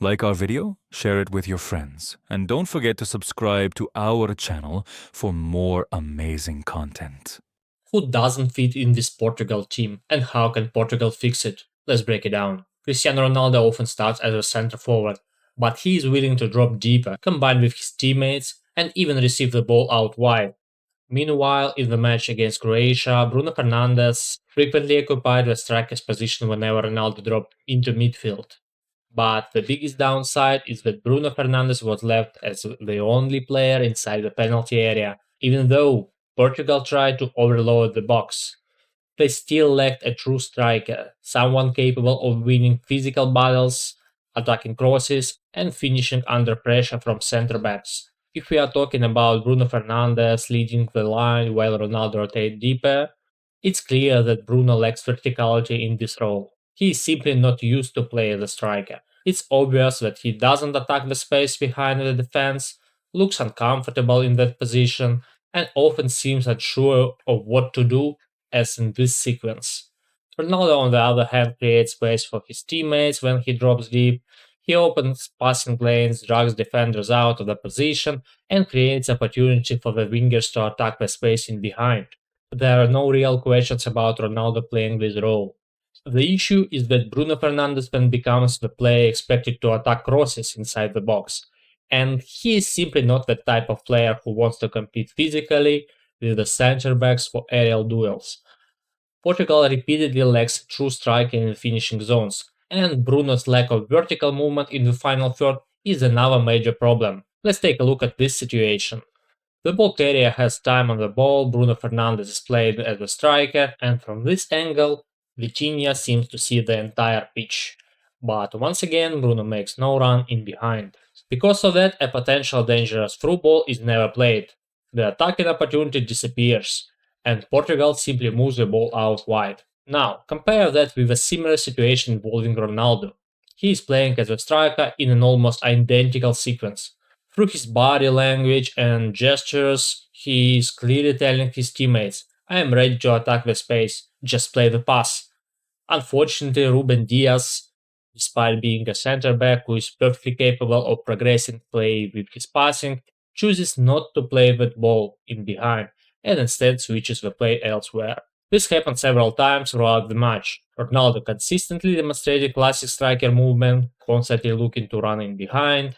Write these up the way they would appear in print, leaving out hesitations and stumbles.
Like our video, share it with your friends, and don't forget to subscribe to our channel for more amazing content. Who doesn't fit in this Portugal team, and how can Portugal fix it? Let's break it down. Cristiano Ronaldo often starts as a center forward, but he is willing to drop deeper, combine with his teammates, and even receive the ball out wide. Meanwhile, in the match against Croatia, Bruno Fernandes frequently occupied the striker's position whenever Ronaldo dropped into midfield. But the biggest downside is that Bruno Fernandes was left as the only player inside the penalty area, even though Portugal tried to overload the box. They still lacked a true striker, someone capable of winning physical battles, attacking crosses, and finishing under pressure from centre backs. If we are talking about Bruno Fernandes leading the line while Ronaldo rotates deeper, it's clear that Bruno lacks verticality in this role. He is simply not used to play as a striker. It's obvious that he doesn't attack the space behind the defense, looks uncomfortable in that position, and often seems unsure of what to do, as in this sequence. Ronaldo, on the other hand, creates space for his teammates when he drops deep. He opens passing lanes, drags defenders out of the position, and creates opportunity for the wingers to attack the space in behind. There are no real questions about Ronaldo playing this role. The issue is that Bruno Fernandes then becomes the player expected to attack crosses inside the box, and he is simply not the type of player who wants to compete physically with the center backs for aerial duels. Portugal repeatedly lacks true striking and finishing zones, and Bruno's lack of vertical movement in the final third is another major problem. Let's take a look at this situation. The ball carrier has time on the ball, Bruno Fernandes is played as a striker, and from this angle, Vitinha seems to see the entire pitch. But once again, Bruno makes no run in behind. Because of that, a potential dangerous through ball is never played. The attacking opportunity disappears, and Portugal simply moves the ball out wide. Now, compare that with a similar situation involving Ronaldo. He is playing as a striker in an almost identical sequence. Through his body language and gestures, he is clearly telling his teammates, I am ready to attack the space, just play the pass. Unfortunately, Ruben Diaz, despite being a center back who is perfectly capable of progressing play with his passing, chooses not to play that ball in behind and instead switches the play elsewhere. This happened several times throughout the match. Ronaldo consistently demonstrated classic striker movement, constantly looking to run in behind.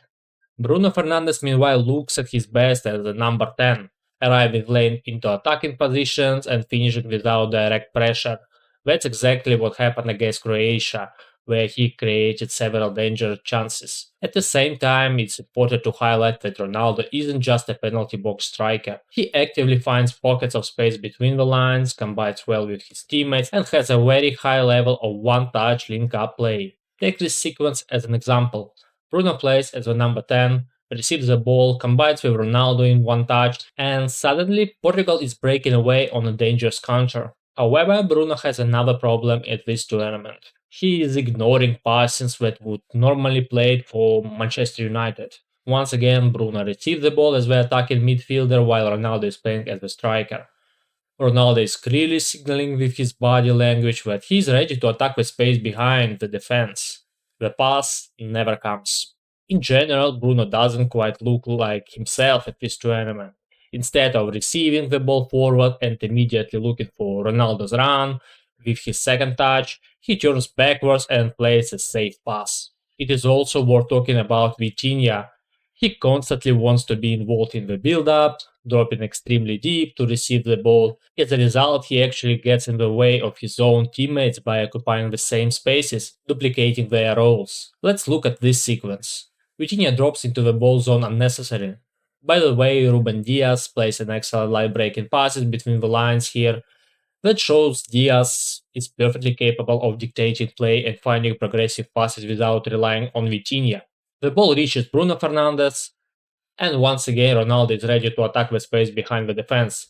Bruno Fernandes meanwhile looks at his best as the number 10, arriving late into attacking positions and finishing without direct pressure. That's exactly what happened against Croatia, where he created several dangerous chances. At the same time, it's important to highlight that Ronaldo isn't just a penalty box striker. He actively finds pockets of space between the lines, combines well with his teammates, and has a very high level of one-touch link-up play. Take this sequence as an example. Bruno plays as the number 10, receives the ball, combines with Ronaldo in one touch, and suddenly Portugal is breaking away on a dangerous counter. However, Bruno has another problem at this tournament. He is ignoring passes that would normally play for Manchester United. Once again, Bruno receives the ball as the attacking midfielder while Ronaldo is playing as the striker. Ronaldo is clearly signaling with his body language that he is ready to attack the space behind the defense. The pass never comes. In general, Bruno doesn't quite look like himself at this tournament. Instead of receiving the ball forward and immediately looking for Ronaldo's run, with his second touch, he turns backwards and plays a safe pass. It is also worth talking about Vitinha. He constantly wants to be involved in the build-up, dropping extremely deep to receive the ball. As a result, he actually gets in the way of his own teammates by occupying the same spaces, duplicating their roles. Let's look at this sequence. Vitinha drops into the ball zone unnecessarily. By the way, Ruben Diaz plays an excellent line breaking passes between the lines here. That shows Diaz is perfectly capable of dictating play and finding progressive passes without relying on Vitinha. The ball reaches Bruno Fernandes, and once again Ronaldo is ready to attack the space behind the defense,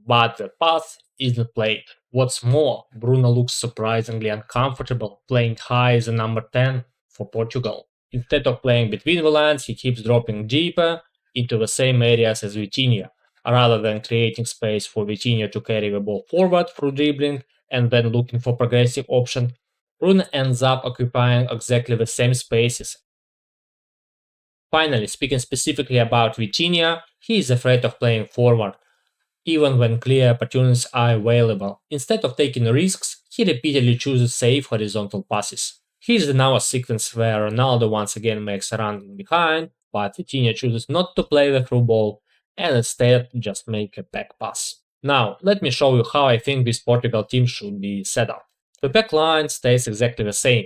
but the pass isn't played. What's more, Bruno looks surprisingly uncomfortable playing high as a number 10 for Portugal. Instead of playing between the lines, he keeps dropping deeper into the same areas as Vitinha, rather than creating space for Vitinha to carry the ball forward through dribbling and then looking for progressive option. Bruno ends up occupying exactly the same spaces Finally, speaking specifically about Vitinha, he is afraid of playing forward, even when clear opportunities are available. Instead of taking risks, he repeatedly chooses safe horizontal passes. Here's now a sequence where Ronaldo once again makes a run in behind, but Vitinha chooses not to play the through ball and instead just make a back pass. Now, let me show you how I think this Portugal team should be set up. The back line stays exactly the same.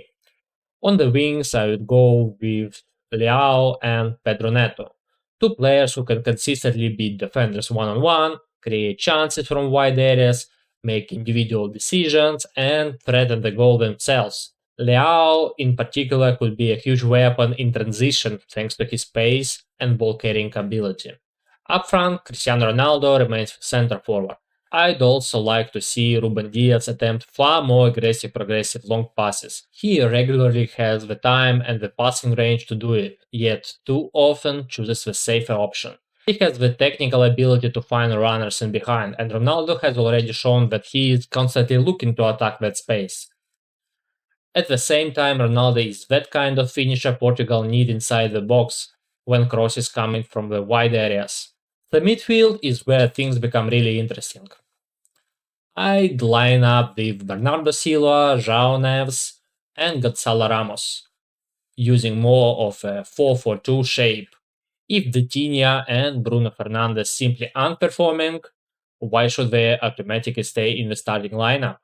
On the wings, I would go with Leao and Pedro Neto, two players who can consistently beat defenders one-on-one, create chances from wide areas, make individual decisions, and threaten the goal themselves. Leao, in particular, could be a huge weapon in transition thanks to his pace and ball carrying ability. Up front, Cristiano Ronaldo remains center forward. I'd also like to see Ruben Diaz attempt far more aggressive progressive long passes. He regularly has the time and the passing range to do it, yet too often chooses the safer option. He has the technical ability to find runners in behind, and Ronaldo has already shown that he is constantly looking to attack that space. At the same time, Ronaldo is that kind of finisher Portugal need inside the box when crosses coming from the wide areas. The midfield is where things become really interesting. I'd line up with Bernardo Silva, João Neves, and Gonçalo Ramos, using more of a 4-4-2 shape. If Vitinha and Bruno Fernandes simply aren't performing, why should they automatically stay in the starting lineup?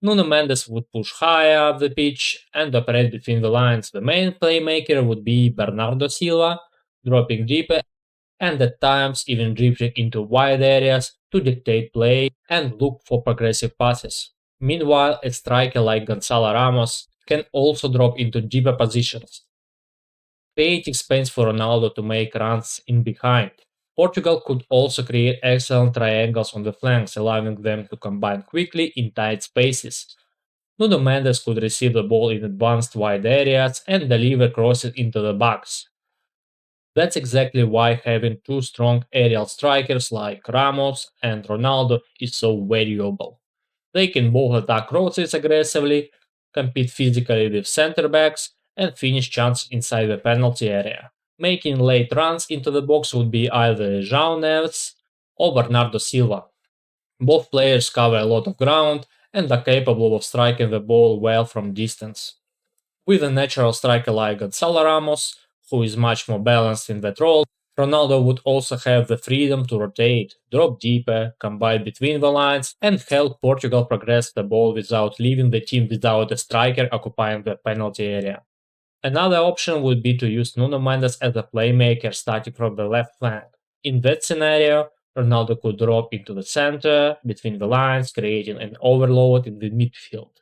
Nuno Mendes would push higher up the pitch and operate between the lines. The main playmaker would be Bernardo Silva, dropping deeper and at times even drifting into wide areas to dictate play and look for progressive passes. Meanwhile, a striker like Gonçalo Ramos can also drop into deeper positions, creating space for Ronaldo to make runs in behind. Portugal could also create excellent triangles on the flanks, allowing them to combine quickly in tight spaces. Nuno Mendes could receive the ball in advanced wide areas and deliver crosses into the box. That's exactly why having two strong aerial strikers like Ramos and Ronaldo is so valuable. They can both attack crosses aggressively, compete physically with center backs, and finish chances inside the penalty area. Making late runs into the box would be either João Neves or Bernardo Silva. Both players cover a lot of ground and are capable of striking the ball well from distance. With a natural striker like Gonçalo Ramos, who is much more balanced in that role, Ronaldo would also have the freedom to rotate, drop deeper, combine between the lines, and help Portugal progress the ball without leaving the team without a striker occupying the penalty area. Another option would be to use Nuno Mendes as a playmaker starting from the left flank. In that scenario, Ronaldo could drop into the center, between the lines, creating an overload in the midfield,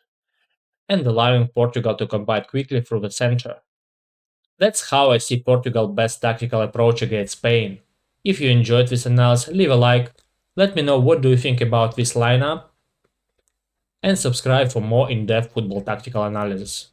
and allowing Portugal to combine quickly through the center. That's how I see Portugal's best tactical approach against Spain. If you enjoyed this analysis, leave a like, let me know what do you think about this lineup, and subscribe for more in-depth football tactical analysis.